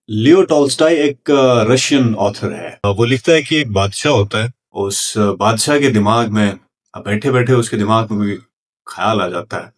Leo Tolstoy एक Russian author है। वो लिखता है कि एक बादशाह होता है। उस बादशाह के दिमाग में बैठे बैठे उसके दिमाग में कोई ख्याल आ जाता है।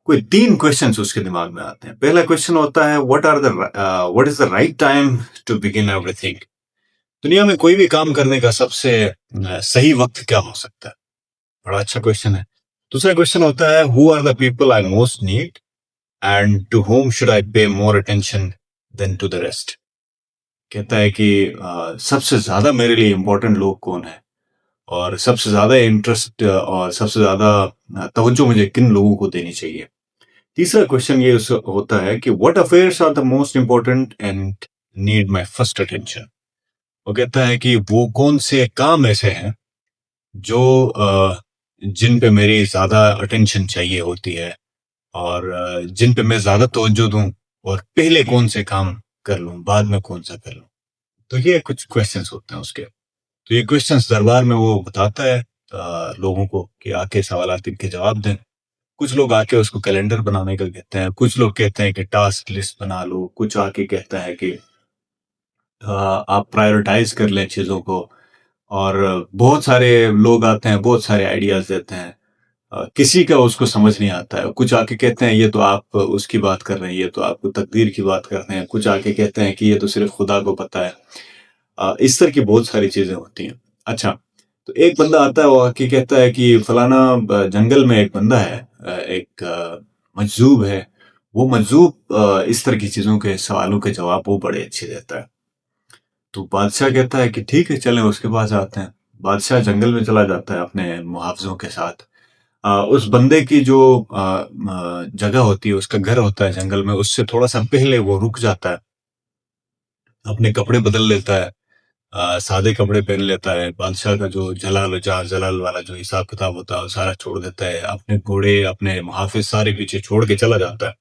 कोई तीन क्वेश्चंस उसके दिमाग में आते हैं। पहला क्वेश्चन होता है what is the right time to begin everything. दुनिया में कोई भी काम करने का सबसे सही वक्त क्या हो सकता है। बड़ा अच्छा क्वेश्चन है। दूसरा क्वेश्चन होता है who are the people I most need and to whom should I pay more attention than to the rest. कहता है कि सबसे ज्यादा मेरे लिए इम्पोर्टेंट लोग कौन है और सबसे ज्यादा इंटरेस्ट और सबसे ज्यादा तवज्जो मुझे किन लोगों को देनी चाहिए। तीसरा क्वेश्चन ये होता है कि what affairs are the most important and need my first attention. वो कहता है कि वो कौन से काम ऐसे हैं जो जिन पे मेरी ज्यादा अटेंशन चाहिए होती है और जिन पे मैं ज्यादा तवज्जो दूं और पहले कौन से काम कर लूं बाद में कौन सा कर लूं। तो ये कुछ क्वेश्चंस होते हैं उसके। तो ये क्वेश्चंस दरबार में वो बताता है लोगों को कि आके सवालात इनके जवाब दें। कुछ लोग आके उसको कैलेंडर बनाने का कहते हैं, कुछ लोग कहते हैं कि टास्क लिस्ट बना लो, कुछ आके कहता है कि आप प्रायोरिटाइज कर लें चीज़ों को। और बहुत सारे लोग आते हैं, बहुत सारे आइडियाज देते हैं। किसी का उसको समझ नहीं आता है। कुछ आके कहते हैं ये तो आप उसकी बात कर रहे हैं, ये तो आपको तकदीर की बात कर रहे हैं। कुछ आके कहते हैं कि ये तो सिर्फ खुदा को पता है। इस तरह की बहुत सारी चीजें होती हैं। अच्छा, तो एक बंदा आता है वो आके कहता है कि फलाना जंगल में एक बंदा है, एक मजजूब है। वो मजजूब इस तरह की चीजों के सवालों के जवाब वो बड़े अच्छे देता है। तो बादशाह कहता है कि ठीक है, चलें उसके पास आते हैं। बादशाह जंगल में चला जाता है अपने मुहावजों के साथ। उस बंदे की जो जगह होती है, उसका घर होता है जंगल में, उससे थोड़ा सा पहले वो रुक जाता है, अपने कपड़े बदल लेता है, सादे कपड़े पहन लेता है। बादशाह का जो जलाल जहाँ जलाल वाला जो हिसाब किताब होता है वो सारा छोड़ देता है। अपने घोड़े अपने मुहाफिज सारे पीछे छोड़ के चला जाता है।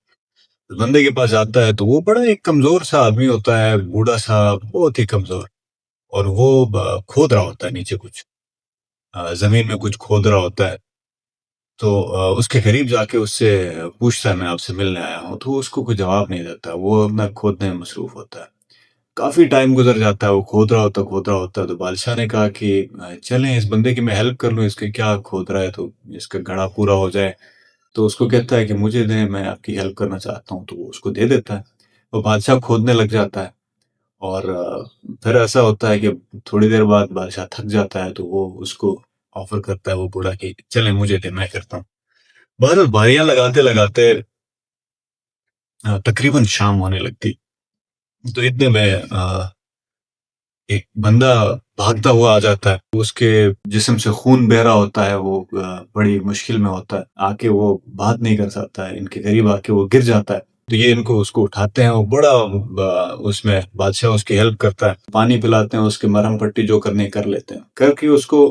तो बंदे के पास आता है तो वो बड़ा एक कमजोर सा आदमी होता है, बूढ़ा सा, बहुत ही कमजोर। और वो खोद रहा होता है नीचे कुछ, जमीन में कुछ खोद रहा होता है। तो उसके करीब जाके उससे पूछता है मैं आपसे मिलने आया हूँ। तो वो उसको कोई जवाब नहीं देता, वो अपना खोदने में मसरूफ होता है। काफी टाइम गुजर जाता है, वो खोद रहा होता है। तो बादशाह ने कहा कि चलें इस बंदे की मैं हेल्प कर लूं, इसके क्या खोद रहा है तो इसका घड़ा पूरा हो जाए। तो उसको कहता है कि मुझे दें, मैं आपकी हेल्प करना चाहता हूँ। तो वो उसको दे देता है। वो बादशाह खोदने लग जाता है। और फिर ऐसा होता है कि थोड़ी देर बाद बादशाह थक जाता है तो वो उसको ऑफर करता है, वो बूढ़ा, कि चले मुझे दे, मैं करता हूँ। बहरहाल बारियां लगाते लगाते तकरीबन शाम होने लगती। तो इतने में एक बंदा भागता हुआ आ जाता है। उसके जिस्म से खून बह रहा होता है, वो बड़ी मुश्किल में होता है। आके वो बात नहीं कर सकता है, इनके करीब आके वो गिर जाता है। तो ये इनको उसको उठाते हैं, वो बड़ा उसमें बादशाह उसकी हेल्प करता है, पानी पिलाते हैं, उसके मरहम पट्टी जो करने कर लेते हैं, करके उसको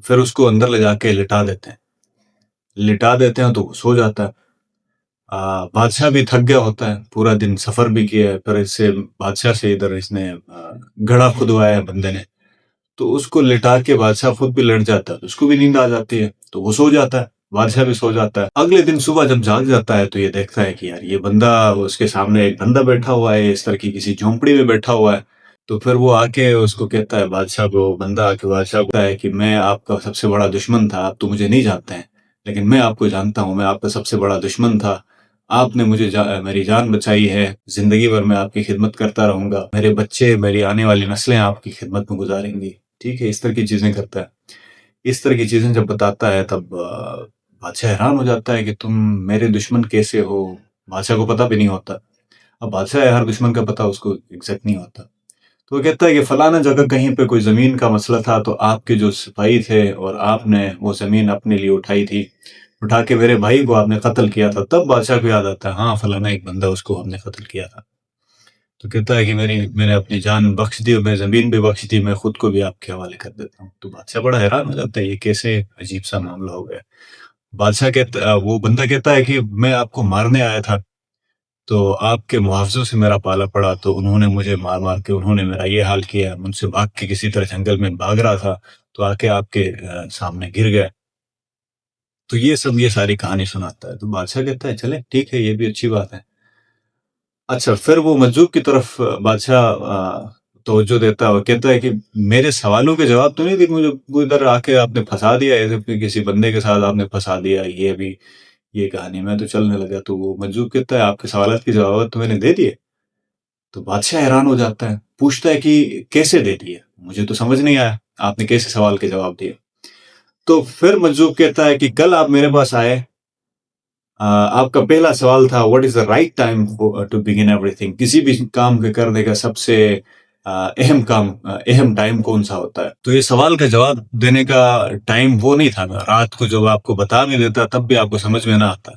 फिर उसको अंदर ले जाके लिटा देते हैं तो वो सो जाता है। बादशाह भी थक गया होता है, पूरा दिन सफर भी किया है, फिर इससे बादशाह से इधर इसने घड़ा खुदवाया है बंदे ने। तो उसको लिटा के बादशाह खुद भी लेट जाता है, उसको भी नींद आ जाती है, तो वो सो जाता है, बादशाह भी सो जाता है। अगले दिन सुबह जब जाग जाता है तो ये देखता है कि यार ये बंदा, उसके सामने एक बंदा बैठा हुआ है, इस तरह की किसी झोंपड़ी में बैठा हुआ है। तो फिर वो आके उसको कहता है, बादशाह को, बंदा आके बादशाह को कहता है कि मैं आपका सबसे बड़ा दुश्मन था, आप तो मुझे नहीं जानते हैं, लेकिन मैं आपको जानता हूँ, मैं आपका सबसे बड़ा दुश्मन था। आपने मुझे मेरी जान बचाई है, जिंदगी भर मैं आपकी खिदमत करता रहूंगा, मेरे बच्चे, मेरी आने वाली नस्लें आपकी खिदमत में गुजारेंगी। ठीक है, इस तरह की चीजें करता है। इस तरह की चीजें जब बताता है तब बादशाह हैरान हो जाता है कि तुम मेरे दुश्मन कैसे हो। बादशाह को पता भी नहीं होता। अब बादशाह है, हर दुश्मन का पता उसको एग्जैक्ट नहीं होता। तो वो कहता है कि फलाना जगह कहीं पे कोई जमीन का मसला था, तो आपके जो सिपाही थे और आपने वो जमीन अपने लिए उठाई थी, उठा के मेरे भाई को आपने कत्ल किया था। तब बादशाह को याद आता है, हाँ फलाना एक बंदा, उसको हमने कत्ल किया था। तो कहता है कि मैंने अपनी जान बख्श दी और मैं जमीन भी बख्श दी, मैं खुद को भी आपके हवाले कर देता हूँ। तो बादशाह बड़ा हैरान हो जाता है, ये कैसे अजीब सा मामला हो गया। बादशाह कहता, वो बंदा कहता है कि मैं आपको मारने आया था, तो आपके मुआवजों से मेरा पाला पड़ा, तो उन्होंने मुझे मार मार के उन्होंने मेरा ये हाल किया। मुझसे भाग के किसी तरह जंगल में भाग रहा था, तो आके आपके सामने गिर गया। तो ये सारी कहानी सुनाता है। तो बादशाह कहता है चले ठीक है, ये भी अच्छी बात है। अच्छा, फिर वो मजूब की तरफ बादशाह तवज्जो देता है और कहता है कि मेरे सवालों के जवाब तो नहीं दिए मुझे, वो इधर आके आपने फंसा दिया, ऐसे कि किसी बंदे के साथ आपने फंसा दिया, ये भी ये कहानी। मैं तो चलने लगा। तो वो मजूब कहता है आपके सवालात के जवाब तो मैंने दे दिए। तो बादशाह हैरान हो जाता है, पूछता है कि कैसे दे दिए, मुझे तो समझ नहीं आया आपने कैसे सवाल के जवाब दिए। तो फिर मजूब कहता है कि कल आप मेरे पास आए, आपका पहला सवाल था what is the right time to begin everything, किसी भी काम के करने का सबसे अहम टाइम कौन सा होता है। तो ये सवाल का जवाब देने का टाइम वो नहीं था ना, रात को जब आपको बता नहीं देता तब भी आपको समझ में ना आता।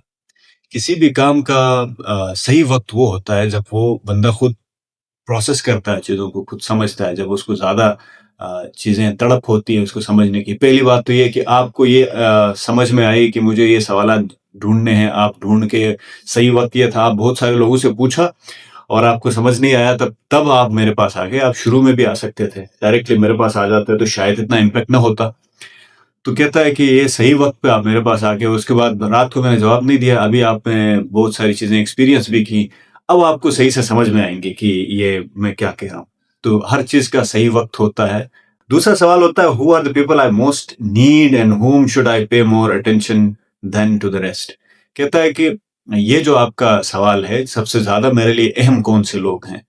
किसी भी काम का सही वक्त वो होता है जब वो बंदा खुद प्रोसेस करता है, चीज़ों को खुद समझता है, जब उसको ज़्यादा चीज़ें तड़प होती है उसको समझने की। पहली बात तो ये कि आपको ये समझ में आई कि मुझे ये सवालात ढूँढने हैं, आप ढूँढ के सही वक़्त ये था, आप बहुत सारे लोगों से पूछा और आपको समझ नहीं आया, तब तब आप मेरे पास आ गए। आप शुरू में भी आ सकते थे, डायरेक्टली मेरे पास आ जाते तो शायद इतना इम्पैक्ट ना होता। तो कहता है कि ये सही वक़्त पे आप मेरे पास आ गए, उसके बाद रात को मैंने जवाब नहीं दिया, अभी आपने बहुत सारी चीज़ें एक्सपीरियंस भी की, अब आपको सही से समझ में आएँगी कि ये मैं क्या कह रहा हूँ। तो हर चीज़ का सही वक़्त होता है। दूसरा सवाल होता है who are the people I most need and whom should I pay more attention than to the rest. कहता है कि ये जो आपका सवाल है, सबसे ज़्यादा मेरे लिए अहम कौन से लोग हैं?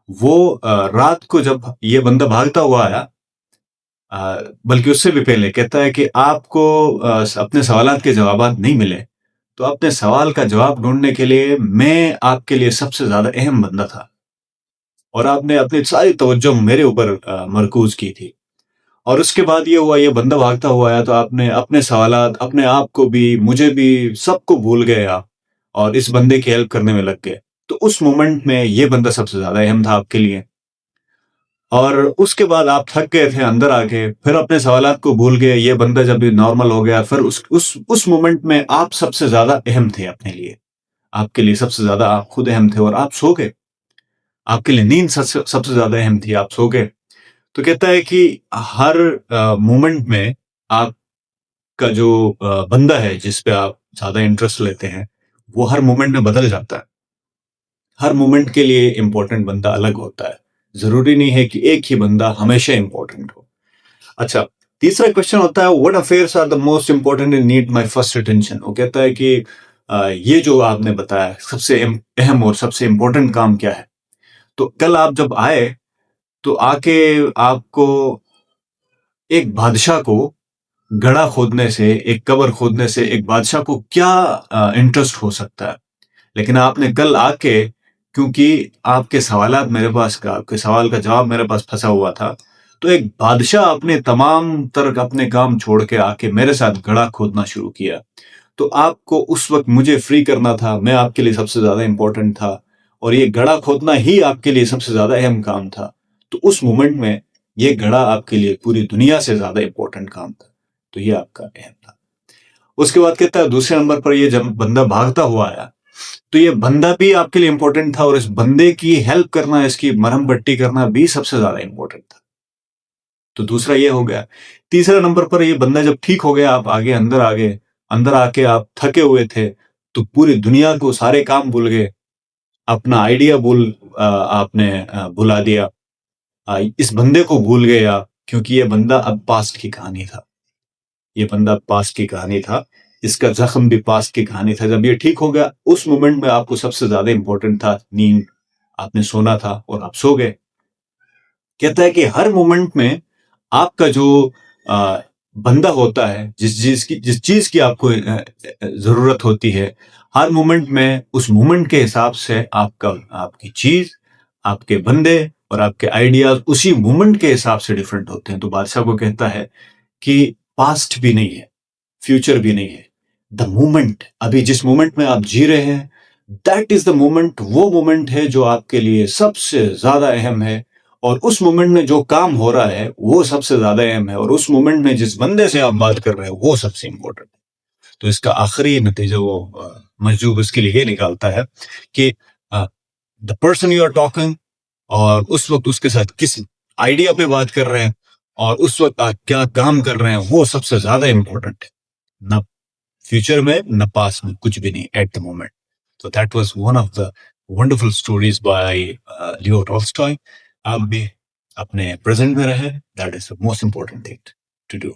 वो रात को जब ये बंदा भागता हुआ आया, बल्कि उससे भी पहले कहता है कि आपको अपने सवालात के जवाबात नहीं मिले, तो अपने सवाल का जवाब ढूँढने के लिए मैं आपके लिए सबसे ज़्यादा अहम बंदा था और आपने अपनी सारी तवज्जो मेरे ऊपर मरकूज़ की थी। और उसके बाद ये हुआ, ये बंदा भागता हुआ आया तो आपने अपने सवालात, अपने आप को भी, मुझे भी, सबको भूल गए आप और इस बंदे की हेल्प करने में लग गए। तो उस मोमेंट में ये बंदा सबसे ज़्यादा अहम था आपके लिए। और उसके बाद आप थक गए थे अंदर आके, फिर अपने सवालात को भूल गए, ये बंदा जब भी नॉर्मल हो गया, फिर उस मोमेंट में आप सबसे ज़्यादा अहम थे अपने लिए। आपके लिए सबसे ज़्यादा आप खुद अहम थे और आप सो गए। आपके लिए नींद सबसे ज़्यादा अहम थी, आप सो गए। तो कहता है कि हर मोमेंट में आपका जो बंदा है जिस पे आप ज़्यादा इंटरेस्ट लेते हैं, वो हर मोमेंट में बदल जाता है। हर मोमेंट के लिए इम्पोर्टेंट बंदा अलग होता है। ज़रूरी नहीं है कि एक ही बंदा हमेशा इम्पोर्टेंट हो। अच्छा, तीसरा क्वेश्चन होता है what affairs are the most important and need my first attention. वो कहता है कि ये जो आपने बताया सबसे अहम और सबसे इंपॉर्टेंट काम क्या है। तो कल आप जब आए तो आके आपको एक बादशाह को गड़ा खोदने से, एक कब्र खोदने से एक बादशाह को क्या इंटरेस्ट हो सकता है। लेकिन आपने कल आके, क्योंकि आपके सवालात मेरे पास का आपके सवाल का जवाब मेरे पास फंसा हुआ था, तो एक बादशाह अपने तमाम तरक अपने काम छोड़ के आके मेरे साथ गड़ा खोदना शुरू किया। तो आपको उस वक़्त मुझे फ्री करना था, मैं आपके लिए सबसे ज़्यादा इम्पोर्टेंट था और ये गड़ा खोदना ही आपके लिए सबसे ज़्यादा अहम काम था। तो उस मोमेंट में ये गड़ा आपके लिए पूरी दुनिया से ज़्यादा इम्पोर्टेंट काम था। तो ये आपका अहम था। उसके बाद कहता है दूसरे नंबर पर ये जब बंदा भागता हुआ आया, तो ये बंदा भी आपके लिए इम्पोर्टेंट था और इस बंदे की हेल्प करना, इसकी मरहम पट्टी करना भी सबसे ज़्यादा इम्पोर्टेंट था। तो दूसरा ये हो गया। तीसरा नंबर पर ये बंदा जब ठीक हो गया, आप आगे अंदर आ गए, अंदर आके आप थके हुए थे, तो पूरी दुनिया को सारे काम भूल गए, अपना आइडिया आपने भुला दिया। इस बंदे को भूल गए आप, क्योंकि ये बंदा अब पास्ट की कहानी था। ये बंदा पास्ट की कहानी था, इसका ज़ख्म भी पास्ट की कहानी था। जब ये ठीक हो गया, उस मोमेंट में आपको सबसे ज़्यादा इम्पोर्टेंट था नींद, आपने सोना था और आप सो गए। कहता है कि हर मोमेंट में आपका जो अ, बंदा होता है, जिस चीज़ की आपको ज़रूरत होती है, हर मोमेंट में उस मोमेंट के हिसाब से आपकी चीज़, आपके बंदे और आपके आइडियाज़ उसी मोमेंट के हिसाब से डिफरेंट होते हैं। तो बादशाह को कहता है कि पास्ट भी नहीं है, फ्यूचर भी नहीं है। द मोमेंट, अभी जिस मोमेंट में आप जी रहे हैं, दैट इज़ द मोमेंट, वो मोमेंट है जो आपके लिए सबसे ज़्यादा अहम है और उस मोमेंट में जो काम हो रहा है, वो सबसे ज़्यादा अहम है और उस मोमेंट में जिस बंदे से आप बात कर रहे हैं, वो सबसे इम्पोर्टेंट है। तो इसका आखिरी नतीजा वो मजदूर इसके लिए ये निकालता है कि the person you are talking, और उस वक्त उसके साथ किस आइडिया पे बात कर रहे हैं और उस वक्त आप क्या काम कर रहे हैं, वो सबसे ज्यादा इंपॉर्टेंट है। न फ्यूचर में न पास्ट में, कुछ भी नहीं at the moment. So that was one of the wonderful stories by Leo Tolstoy. आप भी अपने प्रेजेंट में रहे, that is the most important thing to do.